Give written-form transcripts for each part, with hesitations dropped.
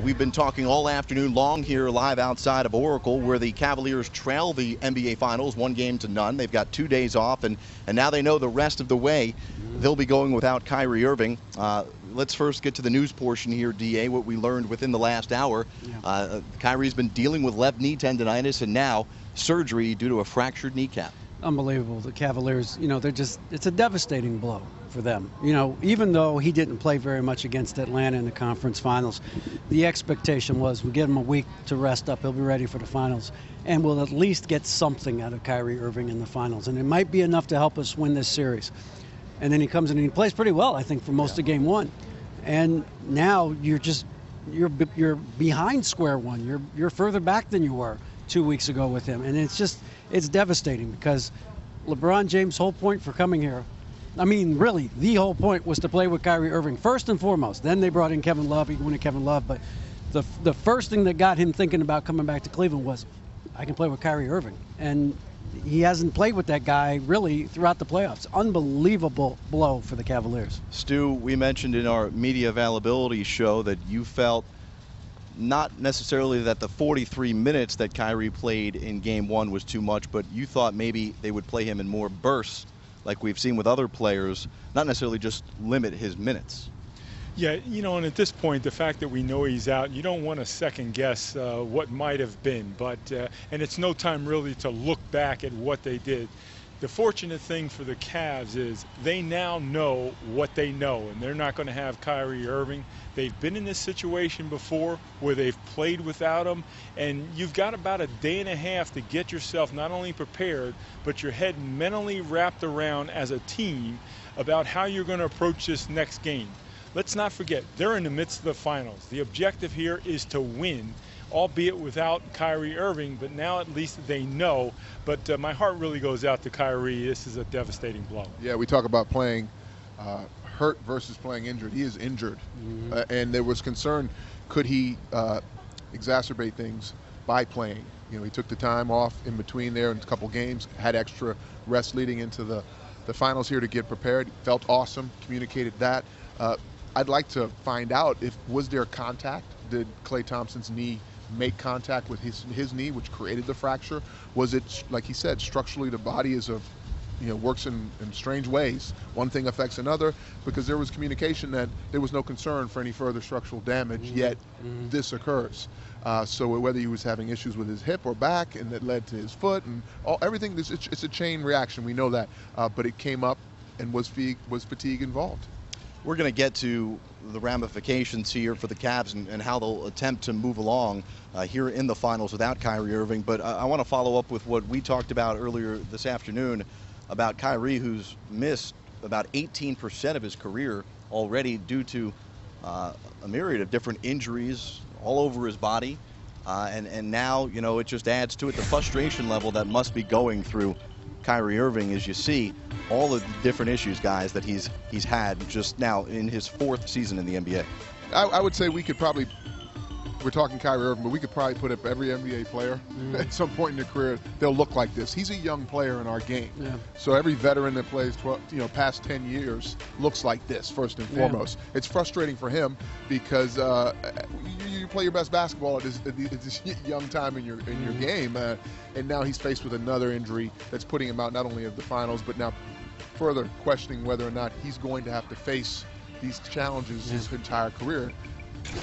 We've been talking all afternoon long here live outside of Oracle, where the Cavaliers trail the NBA Finals 1-0. They've got 2 days off, and now they know the rest of the way they'll be going without Kyrie Irving. Let's first get to the news portion here, DA, what we learned within the last hour. Kyrie's been dealing with left knee tendonitis and now surgery due to a fractured kneecap. Unbelievable. The Cavaliers, it's a devastating blow for them. Even though he didn't play very much against Atlanta in the conference finals, the expectation was we'll give him a week to rest up. He'll be ready for the finals, and we'll at least get something out of Kyrie Irving in the finals. And it might be enough to help us win this series. And then he comes in and he plays pretty well, I think, for most of game one. And now you're behind square one. You're further back than you were 2 weeks ago with him. And it's devastating because LeBron James' whole point for coming here, I mean, really, the whole point was to play with Kyrie Irving first and foremost. Then they brought in Kevin Love. He wanted Kevin Love. But the first thing that got him thinking about coming back to Cleveland was, I can play with Kyrie Irving. And he hasn't played with that guy really throughout the playoffs. Unbelievable blow for the Cavaliers. Stu, we mentioned in our media availability show that you felt not necessarily that the 43 minutes that Kyrie played in game one was too much, but you thought maybe they would play him in more bursts like we've seen with other players, not necessarily just limit his minutes. Yeah, and at this point, the fact that we know he's out, you don't want to second guess what might have been. But and it's no time really to look back at what they did. The fortunate thing for the Cavs is they now know what they know, and they're not going to have Kyrie Irving. They've been in this situation before where they've played without him, and you've got about a day and a half to get yourself not only prepared, but your head mentally wrapped around as a team about how you're going to approach this next game. Let's not forget, they're in the midst of the finals. The objective here is to win, albeit without Kyrie Irving, but now at least they know. But my heart really goes out to Kyrie. This is a devastating blow. Yeah, we talk about playing hurt versus playing injured. He is injured, and there was concern, could he exacerbate things by playing? He took the time off in between there in a couple games, had extra rest leading into the finals here to get prepared. Felt awesome, communicated that. I'd like to find out was there contact? Did Klay Thompson's knee make contact with his knee, which created the fracture? Was it, like he said, structurally the body is works in strange ways. One thing affects another, because there was communication that there was no concern for any further structural damage, yet this occurs. So whether he was having issues with his hip or back, and that led to his foot and everything, it's a chain reaction. We know that, but it came up, and was fatigue involved? We're going to get to the ramifications here for the Cavs and how they'll attempt to move along here in the finals without Kyrie Irving. But I want to follow up with what we talked about earlier this afternoon about Kyrie, who's missed about 18% of his career already due to a myriad of different injuries all over his body. And now, it just adds to it the frustration level that must be going through Kyrie Irving, as you see all the different issues, guys, that he's had just now in his 4th season in the NBA. I would say we could probably, we're talking Kyrie Irving, but we could probably put up every NBA player at some point in their career. They'll look like this. He's a young player in our game. Yeah. So every veteran that plays past 10 years looks like this, first and foremost. It's frustrating for him because you play your best basketball at this young time in your game, and now he's faced with another injury that's putting him out not only of the finals, but now further questioning whether or not he's going to have to face these challenges his entire career.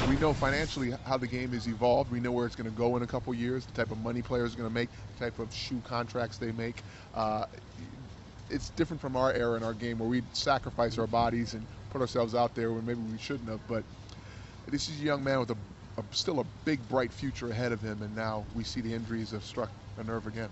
We know financially how the game has evolved. We know where it's going to go in a couple years, the type of money players are going to make, the type of shoe contracts they make. It's different from our era in our game where we sacrifice our bodies and put ourselves out there when maybe we shouldn't have. But this is a young man with still a big, bright future ahead of him, and now we see the injuries have struck a nerve again.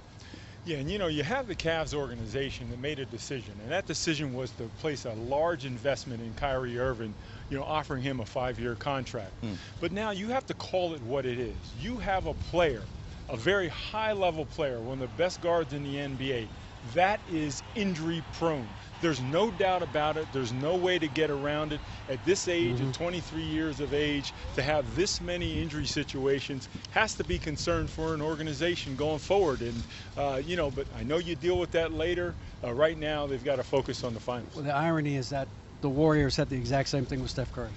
Yeah, and you have the Cavs organization that made a decision, and that decision was to place a large investment in Kyrie Irving, offering him a 5-year contract. But now you have to call it what it is. You have a player, a very high-level player, one of the best guards in the NBA, that is injury prone. There's no doubt about it. There's no way to get around it. At this age, at 23 years of age, to have this many injury situations has to be concerned for an organization going forward. And, but I know you deal with that later. Right now, they've got to focus on the finals. Well, the irony is that the Warriors had the exact same thing with Steph Curry.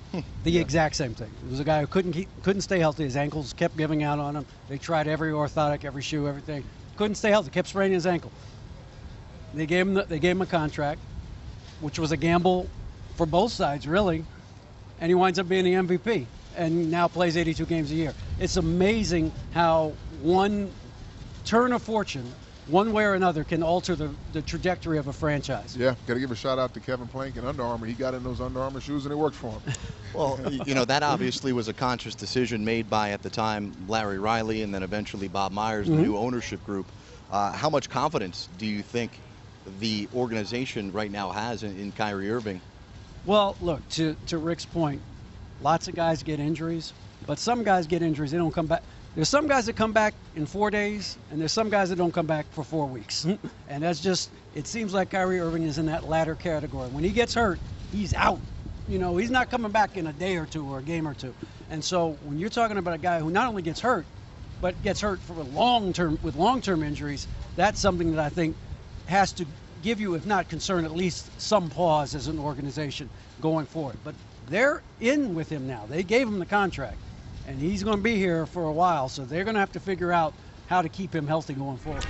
The exact same thing. It was a guy who couldn't stay healthy. His ankles kept giving out on him. They tried every orthotic, every shoe, everything. Couldn't stay healthy. Kept spraining his ankle. They gave him a contract, which was a gamble for both sides, really. And he winds up being the MVP and now plays 82 games a year. It's amazing how one turn of fortune, one way or another, can alter the trajectory of a franchise. Yeah, got to give a shout out to Kevin Plank and Under Armour. He got in those Under Armour shoes and it worked for him. Well, you know, that obviously was a conscious decision made by, at the time, Larry Riley and then eventually Bob Myers, the new ownership group. How much confidence do you think the organization right now has in Kyrie Irving? Well, look, to Rick's point, lots of guys get injuries, but some guys get injuries, they don't come back. There's some guys that come back in 4 days, and there's some guys that don't come back for 4 weeks. And that's just, it seems like Kyrie Irving is in that latter category. When he gets hurt, he's out. You know, he's not coming back in a day or two or a game or two. And so when you're talking about a guy who not only gets hurt, but gets hurt for long-term injuries, that's something that I think has to give you, if not concern, at least some pause as an organization going forward. But they're in with him now. They gave him the contract, and he's going to be here for a while, so they're going to have to figure out how to keep him healthy going forward.